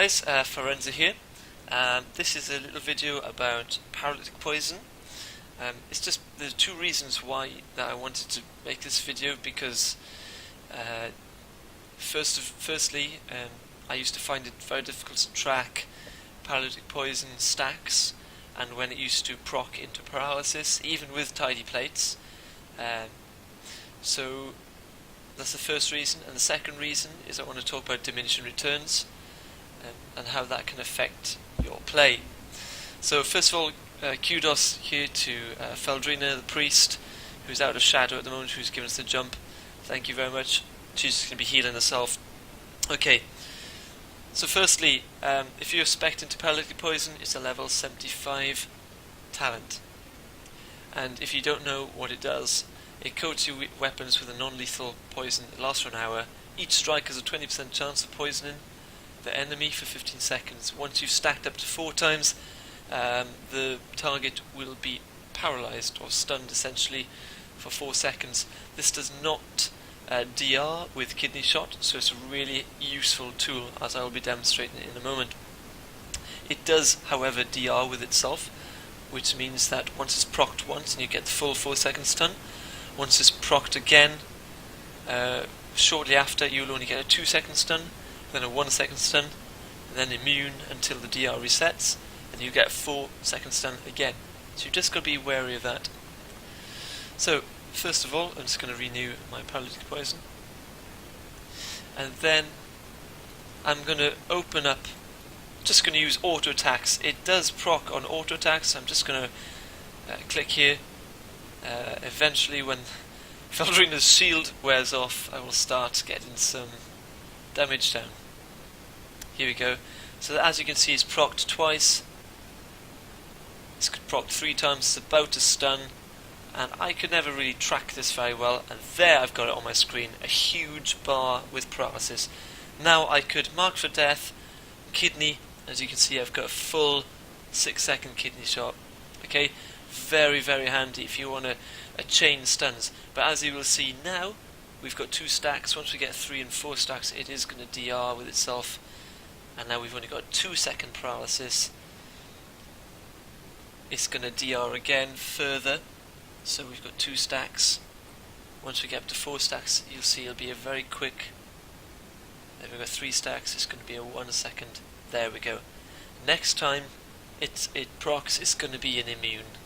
guys, Feldrina here. This is a little video about paralytic poison. It's just there's two reasons why that I wanted to make this video, because firstly, I used to find it very difficult to track paralytic poison stacks, and when it used to proc into paralysis, even with tidy plates. So that's the first reason, and the second reason is I want to talk about diminishing returns and how that can affect your play. So first of all, kudos here to Feldrina, the priest, who's out of shadow at the moment, who's given us the jump. Thank you very much. She's going to be healing herself. Okay, so firstly, if you're spec'd into paralytic poison, it's a level 75 talent. And if you don't know what it does, it coats your weapons with a non-lethal poison. It lasts for an hour. Each strike has a 20% chance of poisoning the enemy for 15 seconds. Once you've stacked up to 4 times, the target will be paralyzed or stunned essentially for 4 seconds. This does not DR with kidney shot, so it's a really useful tool, as I will be demonstrating in a moment. It does, however, DR with itself, which means that once it's procced once and you get the full 4 second stun, once it's procced again, shortly after you'll only get a 2 second stun, then a 1 second stun, then immune until the DR resets, and you get a 4 second stun again. So you've just got to be wary of that. So first of all, I'm just going to renew my paralytic poison, and then I'm going to open up, just going to use auto attacks. It does proc on auto attacks. I'm just going to click here. Eventually, when Feldrina's shield wears off, I will start getting some damage down. Here we go. So as you can see, it's procced twice. It's procced 3 times. It's about to stun, and I could never really track this very well. And there, I've got it on my screen, a huge bar with paralysis. Now I could mark for death, kidney. As you can see, I've got a full 6 second kidney shot. Okay, very handy if you want a chain stuns. But as you will see now, we've got 2 stacks. Once we get 3 and 4 stacks, it is going to DR with itself. And now we've only got 2 second paralysis. It's going to DR again further. So we've got 2 stacks. Once we get up to 4 stacks, you'll see it'll be a very quick. Then we've got 3 stacks. It's going to be a 1 second. There we go. Next time it procs, it's going to be an immune.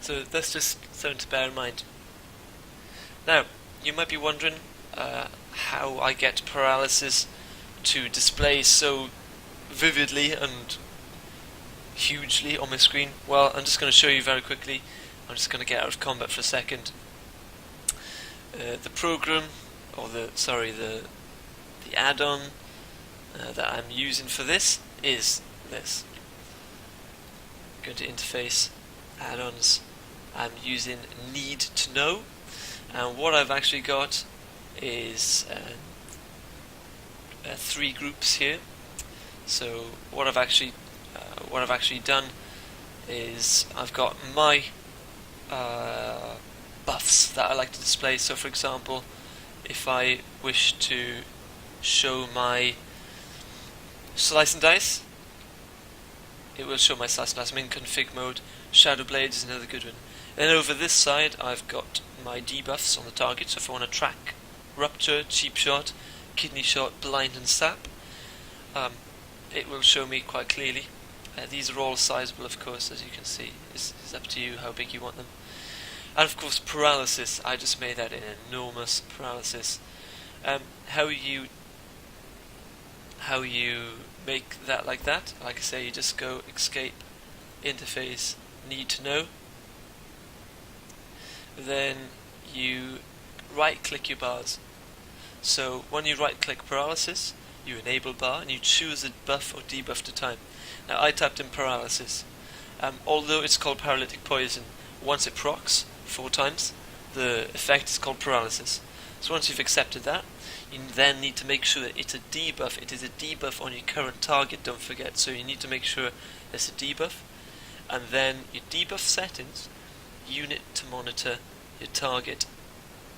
So that's just something to bear in mind. Now, you might be wondering how I get paralysis to display so vividly and hugely on my screen. Well, I'm just going to show you very quickly. I'm just going to get out of combat for a second. The program, or the add-on that I'm using for this is this. Go to interface, add-ons. I'm using Need to Know, and what I've actually got is 3 groups here. So what I've actually done is I've got my buffs that I like to display. So for example, if I wish to show my slice and dice, it will show my slice and dice. I'm in config mode. Shadow Blades is another good one. Then over this side I've got my debuffs on the target, so if I want to track Rupture, Cheap Shot, Kidney Shot, Blind and Sap, it will show me quite clearly. These are all sizable, of course, as you can see. It's up to you how big you want them. And of course paralysis, I just made that an enormous paralysis. How you make that like that, like I say, you just go escape, interface, Need to Know. Then you right click your bars. So when you right click paralysis, you enable bar and you choose a buff or debuff at a time. Now I tapped in paralysis. Although it's called paralytic poison, once it procs 4 times, the effect is called paralysis. So once you've accepted that, you then need to make sure that it's a debuff. It is a debuff on your current target, don't forget. So you need to make sure there's a debuff. And then your debuff settings, unit to monitor your target.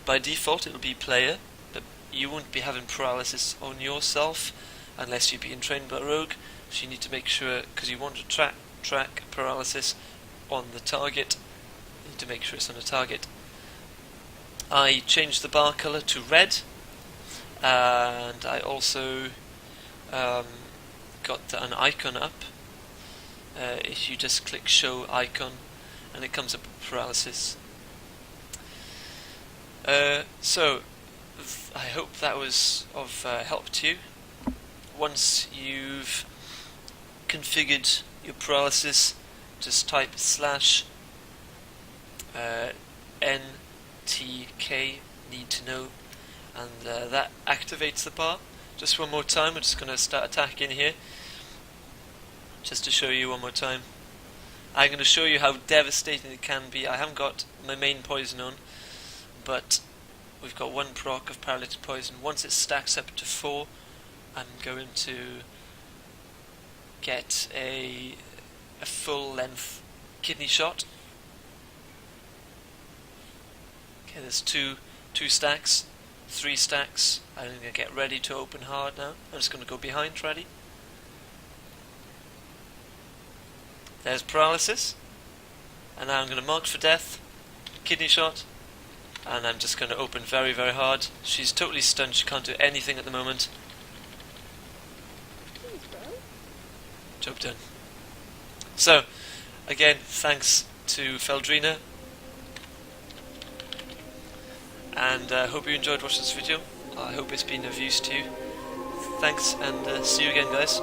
By default it will be player, but you won't be having paralysis on yourself unless you're being trained by a rogue. So you need to make sure, because you want to track paralysis on the target, you need to make sure it's on a target. I changed the bar colour to red, and I also got an icon up. If you just click show icon, and it comes up with paralysis. So I hope that was of help to you. Once you've configured your paralysis, just type /NTK need to know, and that activates the bar. Just one more time, we're just going to start attacking here, just to show you one more time. I'm going to show you how devastating it can be. I haven't got my main poison on, but we've got one proc of paralytic poison. Once it stacks up to 4, I'm going to get a full length kidney shot. Okay, there's two stacks, 3 stacks. I'm going to get ready to open hard now. I'm just going to go behind, ready. There's paralysis, and now I'm going to mark for death, kidney shot, and I'm just going to open very, very hard. She's totally stunned, she can't do anything at the moment. Job done. So, again, thanks to Feldrina, and I hope you enjoyed watching this video. I hope it's been of use to you. Thanks, and see you again, guys.